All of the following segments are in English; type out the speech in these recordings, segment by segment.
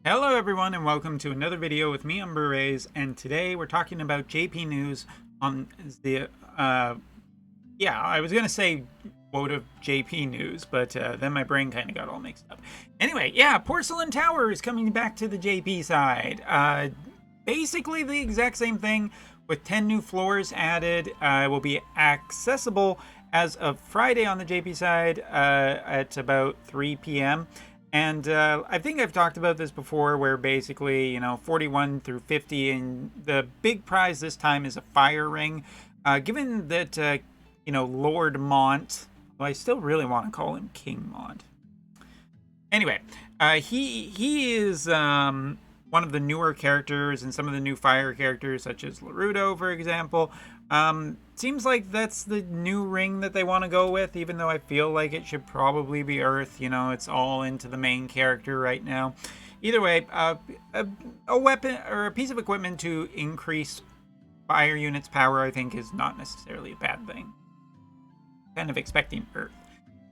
Hello everyone and welcome to another video with me, Rays, and today we're talking about JP news on the, I was going to say Wotv JP news, but then my brain kind of got all mixed up. Anyway, yeah, Porcelain Tower is coming back to the JP side. Basically the exact same thing with 10 new floors added. It will be accessible as of Friday on the JP side at about 3 p.m. And I think I've talked about this before where basically, 41 through 50, and the big prize this time is a fire ring. Given that, Lord Mont, well, I still really want to call him King Mont. Anyway, he is one of the newer characters and some of the new fire characters, such as Larudo, for example. Seems like that's the new ring that they want to go with, even though I feel like it should probably be Earth. It's all into the main character right now. Either way, a weapon or a piece of equipment to increase fire units' power, I think, is not necessarily a bad thing. Kind of expecting Earth.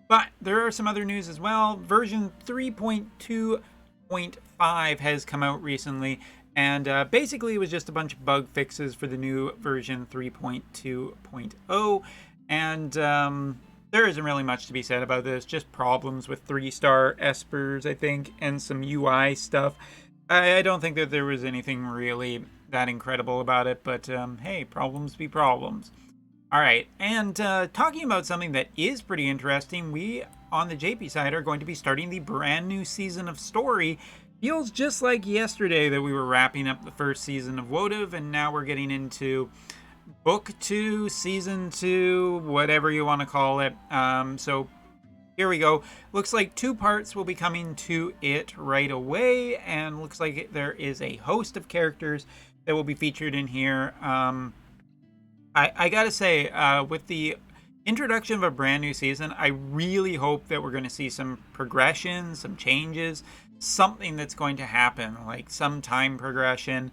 But there are some other news as well. Version 3.2.5 has come out recently, and basically it was just a bunch of bug fixes for the new version 3.2.0, and there isn't really much to be said about this, just problems with 3-star espers, I think, and some UI stuff. I don't think that there was anything really that incredible about it, but hey, problems be problems. All right, and talking about something that is pretty interesting, we on the JP side are going to be starting the brand new season of story. Feels just like yesterday that we were wrapping up the first season of Wotv, and now we're getting into book 2, season 2, whatever you want to call it. So here we go. Looks like 2 parts will be coming to it right away, and looks like there is a host of characters that will be featured in here. I gotta say, with the introduction of a brand new season, I really hope that we're going to see some progression, some changes, something that's going to happen, like some time progression,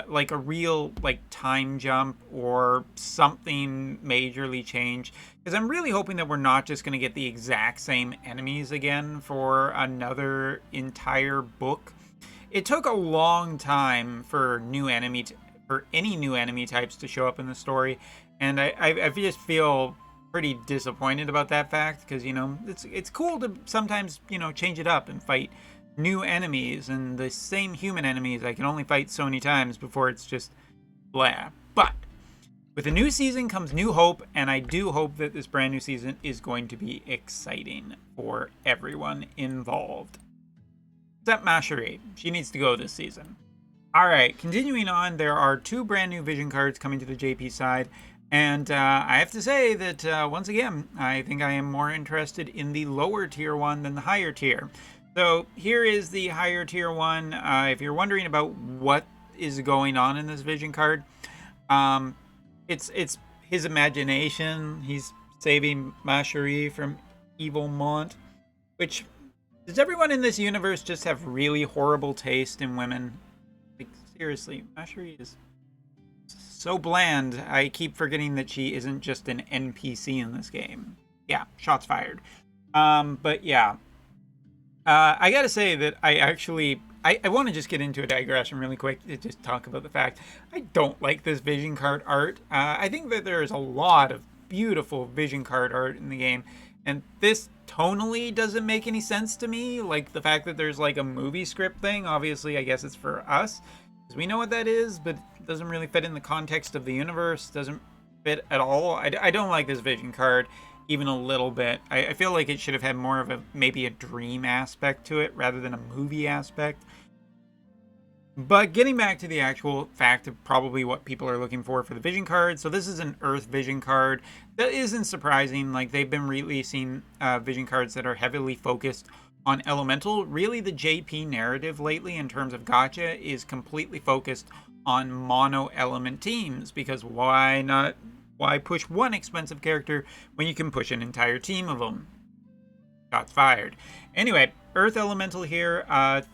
like a real time jump or something majorly changed. Because I'm really hoping that we're not just going to get the exact same enemies again for another entire book. It took a long time for any new enemy types to show up in the story, and I just feel pretty disappointed about that fact, because it's cool to sometimes change it up and fight new enemies, and the same human enemies I can only fight so many times before it's just blah. But with a new season comes new hope, and I do hope that this brand new season is going to be exciting for everyone involved, except Masherie. She needs to go this season. Alright, continuing on, there are 2 brand new vision cards coming to the JP side, and I have to say that, once again, I think I am more interested in the lower tier one than the higher tier. So here is the higher tier one. If you're wondering about what is going on in this vision card, it's his imagination. He's saving Masherie from evil Mont, which, does everyone in this universe just have really horrible taste in women? Seriously, Masherie is so bland. I keep forgetting that she isn't just an NPC in this game. Yeah, shots fired. But yeah, I gotta say that I want to just get into a digression really quick to just talk about the fact I don't like this vision card art. I think that there is a lot of beautiful vision card art in the game, and this tonally doesn't make any sense to me. Like the fact that there's like a movie script thing, obviously I guess it's for us, because we know what that is, but it doesn't really fit in the context of the universe, doesn't fit at all. I don't like this vision card even a little bit. I feel like it should have had more of maybe a dream aspect to it rather than a movie aspect. But getting back to the actual fact of probably what people are looking for the vision card. So this is an Earth vision card. That isn't surprising. Like, they've been releasing vision cards that are heavily focused on elemental. Really, the JP narrative lately in terms of gacha is completely focused on mono element teams, because why not? Why push one expensive character when you can push an entire team of them? Shots fired. Anyway, Earth Elemental here.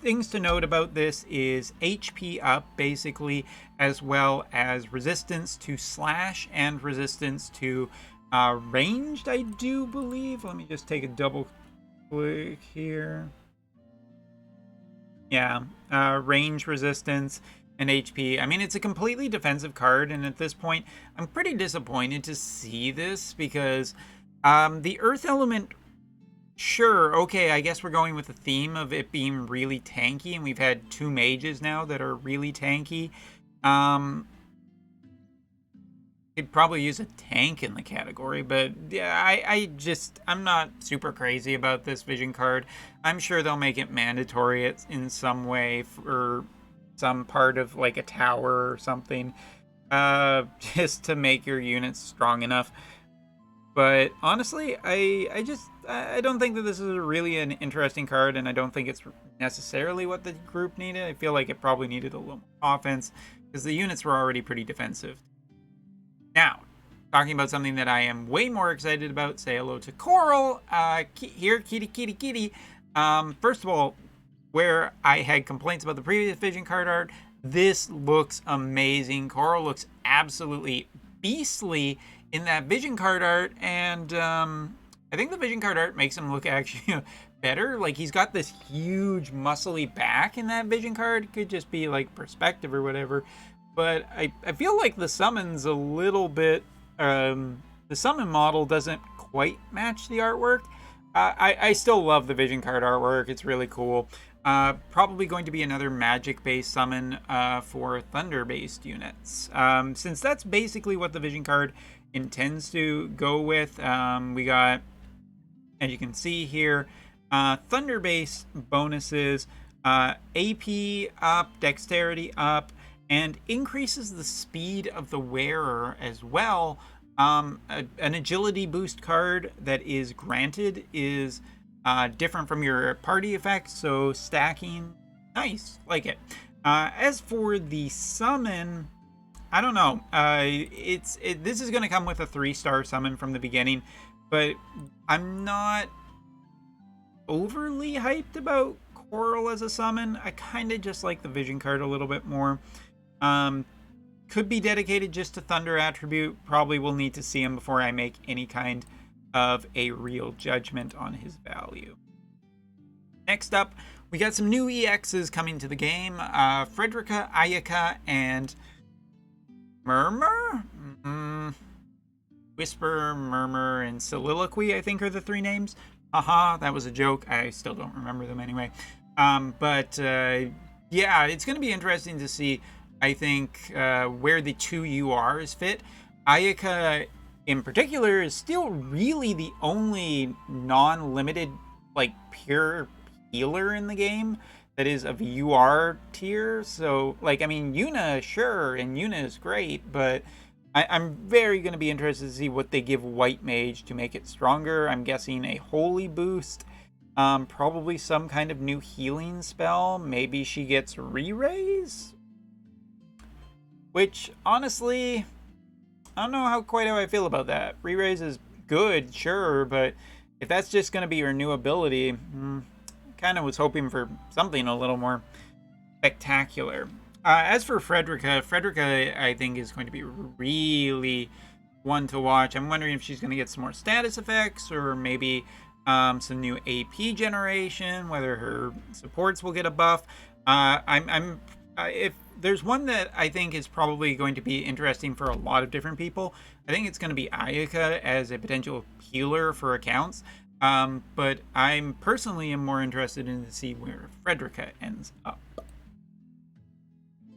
Things to note about this is HP up, basically, as well as resistance to slash and resistance to ranged, I do believe. Let me just take a double click here. Yeah, range resistance and HP. I mean, it's a completely defensive card, and at this point, I'm pretty disappointed to see this because the Earth element, sure, okay, I guess we're going with the theme of it being really tanky, and we've had 2 mages now that are really tanky. Could probably use a tank in the category, but yeah, I'm not super crazy about this vision card. I'm sure they'll make it mandatory in some way for some part of like a tower or something, just to make your units strong enough. But honestly, I don't think that this is really an interesting card, and I don't think it's necessarily what the group needed. I feel like it probably needed a little more offense because the units were already pretty defensive. Now, talking about something that I am way more excited about, say hello to Coral. Here, kitty, kitty, kitty. First of all, where I had complaints about the previous Vision card art, this looks amazing. Coral looks absolutely beastly in that Vision card art, and I think the Vision card art makes him look actually better. Like, he's got this huge muscly back in that Vision card. It could just be like perspective or whatever. But I feel like the summon's a little bit, the summon model doesn't quite match the artwork. I still love the Vision card artwork. It's really cool. Probably going to be another magic-based summon for thunder-based units. Since that's basically what the Vision card intends to go with, we got, as you can see here, thunder-based bonuses, AP up, dexterity up, and increases the speed of the wearer as well. An agility boost card that is granted is different from your party effects, so stacking, nice, like it. As for the summon, I don't know. This is going to come with a 3-star summon from the beginning, but I'm not overly hyped about Coral as a summon. I kind of just like the Vision card a little bit more. Could be dedicated just to Thunder attribute. Probably will need to see him before I make any kind of a real judgment on his value. Next up, we got some new EXs coming to the game. Frederica, Ayaka, and Murmur? Whisper, Murmur, and Soliloquy, I think are the 3 names. Haha, that was a joke. I still don't remember them anyway. Yeah, it's going to be interesting to see, I think, where the 2 URs fit. Ayaka, in particular, is still really the only non-limited, like, pure healer in the game that is of UR tier. So, like, I mean, Yuna, sure, and Yuna is great, but I'm very going to be interested to see what they give White Mage to make it stronger. I'm guessing a holy boost. Probably some kind of new healing spell. Maybe she gets re-raise? Which, honestly, I don't know how I feel about that. Re-raise is good, sure, but if that's just going to be her new ability, kind of was hoping for something a little more spectacular. As for Frederica, I think is going to be really one to watch. I'm wondering if she's going to get some more status effects, or maybe some new AP generation, whether her supports will get a buff. If there's one that I think is probably going to be interesting for a lot of different people, I think it's going to be Ayaka as a potential healer for accounts. But I'm personally am more interested in to see where Frederica ends up.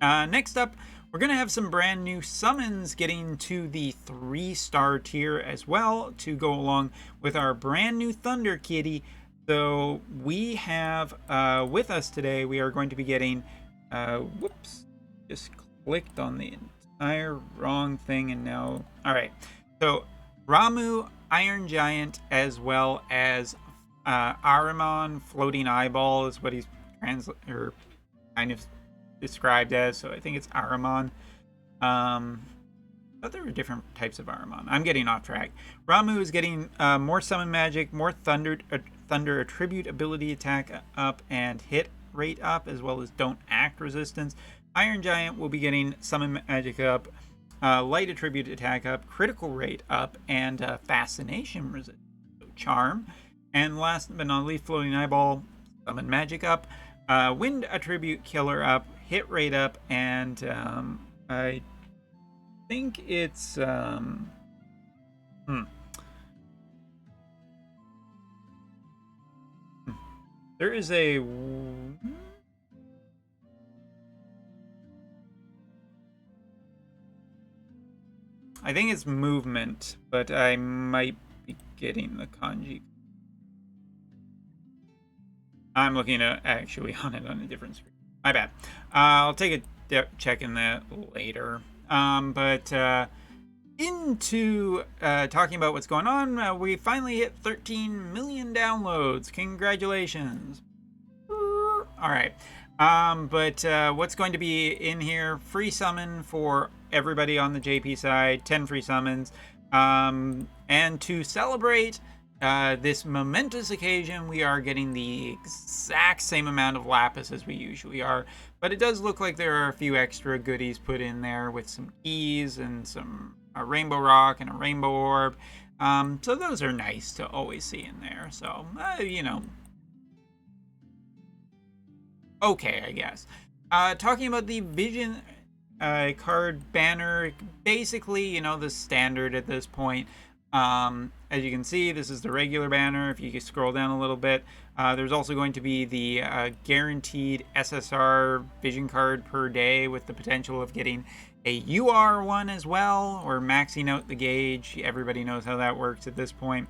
Next up, we're going to have some brand new summons getting to the 3-star tier as well to go along with our brand new Thunder Kitty. So we have with us today, we are going to be getting, whoops, just clicked on the entire wrong thing and now, all right. So Ramuh, Iron Giant, as well as Ahriman, Floating Eyeball is what he's kind of described as, so I think it's Ahriman. But there were different types of Ahriman. I'm getting off track. Ramuh is getting more summon magic, more thunder attribute ability attack up and hit rate up, as well as don't act resistance. Iron Giant will be getting summon magic up, light attribute attack up, critical rate up, and fascination resistance, so charm. And last but not least, Floating Eyeball, summon magic up, Wind attribute killer up, hit rate up, and I think it's there is a I think it's movement, but I might be getting the kanji. I'm looking at actually on it on a different screen. My bad. I'll take a check in that later. But into talking about what's going on, we finally hit 13 million downloads. Congratulations. All right. But what's going to be in here? Free summon for everybody on the JP side, 10 free summons. And to celebrate this momentous occasion, we are getting the exact same amount of lapis as we usually are. But it does look like there are a few extra goodies put in there with some keys and some a rainbow rock and a rainbow orb. So those are nice to always see in there. So, you know, okay, I guess. Talking about the vision card banner, basically, you know, the standard at this point. As you can see, this is the regular banner. If you scroll down a little bit, there's also going to be the guaranteed SSR vision card per day with the potential of getting a UR one as well, or maxing out the gauge. Everybody knows how that works at this point.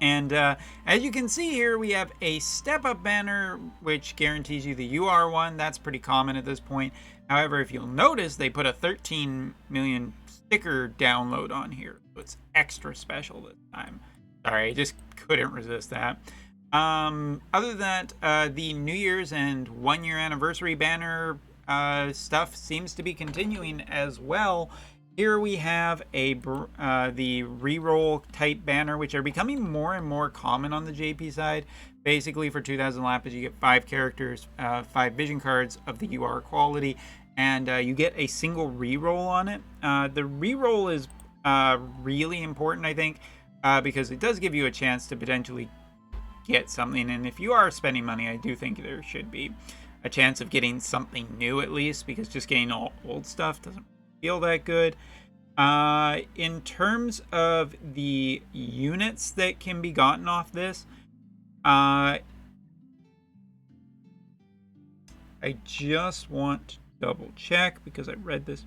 And as you can see here, we have a step-up banner, which guarantees you the UR one. That's pretty common at this point. However, if you'll notice, they put a 13 million sticker download on here. So it's extra special this time. Sorry, I just couldn't resist that. Other than that, the New Year's and 1 year anniversary banner stuff seems to be continuing as well. Here we have a the reroll type banner, which are becoming more and more common on the JP side. Basically, for 2,000 lapis, you get 5 characters, 5 vision cards of the UR quality, and you get a single reroll on it. The reroll is really important, I think, because it does give you a chance to potentially get something. And if you are spending money, I do think there should be a chance of getting something new at least, because just getting all old stuff doesn't feel that good. In terms of the units that can be gotten off this, I just want to double check because I read this.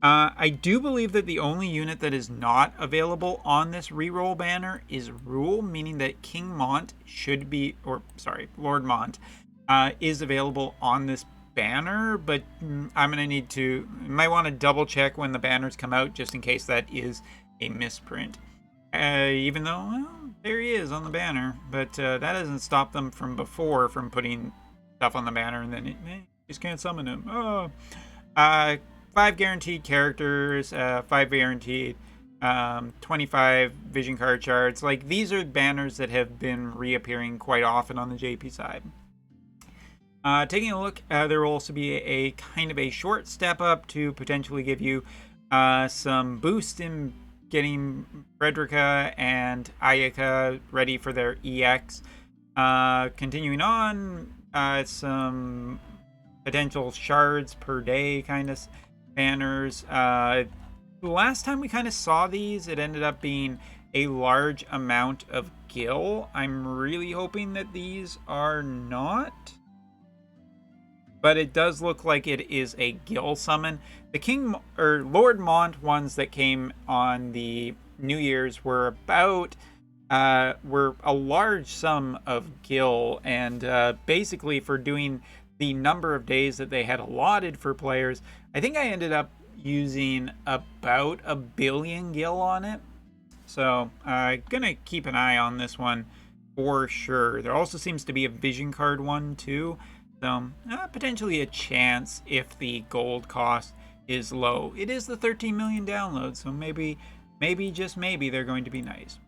I do believe that the only unit that is not available on this reroll banner is Rule, meaning that King Mont should be, or sorry, Lord Mont is available on this banner, but I'm gonna need to, might want to double check when the banners come out just in case that is a misprint. Even though, well, there he is on the banner, but that doesn't stop them from before from putting stuff on the banner and then just can't summon him. Oh, 5 guaranteed characters, 5 guaranteed 25 vision card charts. Like, these are banners that have been reappearing quite often on the JP side. Taking a look, there will also be a kind of a short step up to potentially give you some boost in getting Frederica and Ayaka ready for their EX. Continuing on, some potential shards per day kind of banners. The last time we kind of saw these, it ended up being a large amount of gil. I'm really hoping that these are not, but it does look like it is a gil summon. The King or Lord Mont ones that came on the New Year's were about were a large sum of gil, and basically for doing the number of days that they had allotted for players, I think I ended up using about 1 billion gil on it. So gonna keep an eye on this one for sure. There also seems to be a vision card one too, so potentially a chance if the gold cost is low. It is the 13 million downloads, so maybe just maybe they're going to be nice.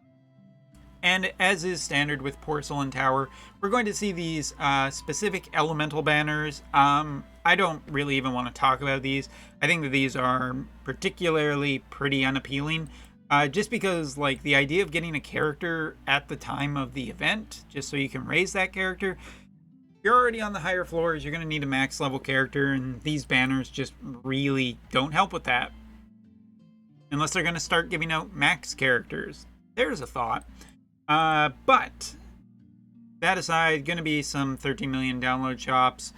And as is standard with Porcelain Tower, we're going to see these specific elemental banners. I don't really even want to talk about these. I think that these are particularly pretty unappealing. Just because, like, the idea of getting a character at the time of the event, just so you can raise that character, you're already on the higher floors, you're going to need a max level character, and these banners just really don't help with that. Unless they're going to start giving out max characters. There's a thought. But that aside, going to be some 13 million download shops.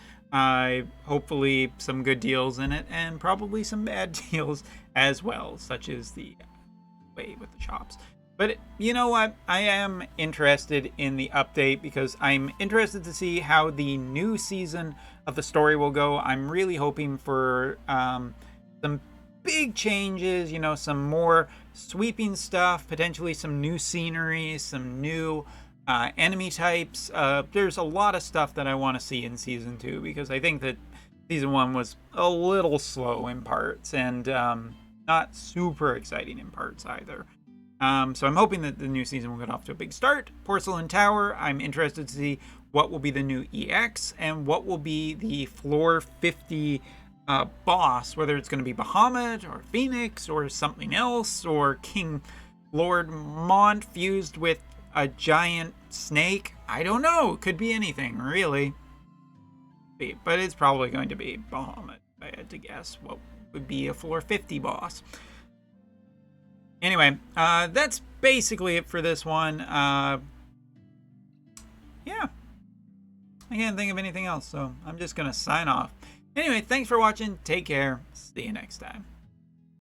Hopefully some good deals in it, and probably some bad deals as well, such as the way with the shops. But you know what? I am interested in the update because I'm interested to see how the new season of the story will go. I'm really hoping for some big changes, you know, some more sweeping stuff, potentially some new scenery, some new enemy types. There's a lot of stuff that I want to see in Season 2 because I think that Season 1 was a little slow in parts and not super exciting in parts either. So I'm hoping that the new season will get off to a big start. Porcelain Tower, I'm interested to see what will be the new EX and what will be the floor 50 boss, whether it's going to be Bahamut or Phoenix or something else, or King Lord Mont fused with a giant snake. I don't know. It could be anything, really. But it's probably going to be Bahamut, if I had to guess what would be a floor 50 boss. Anyway, that's basically it for this one. Yeah. I can't think of anything else, so I'm just going to sign off. Anyway, thanks for watching. Take care. See you next time.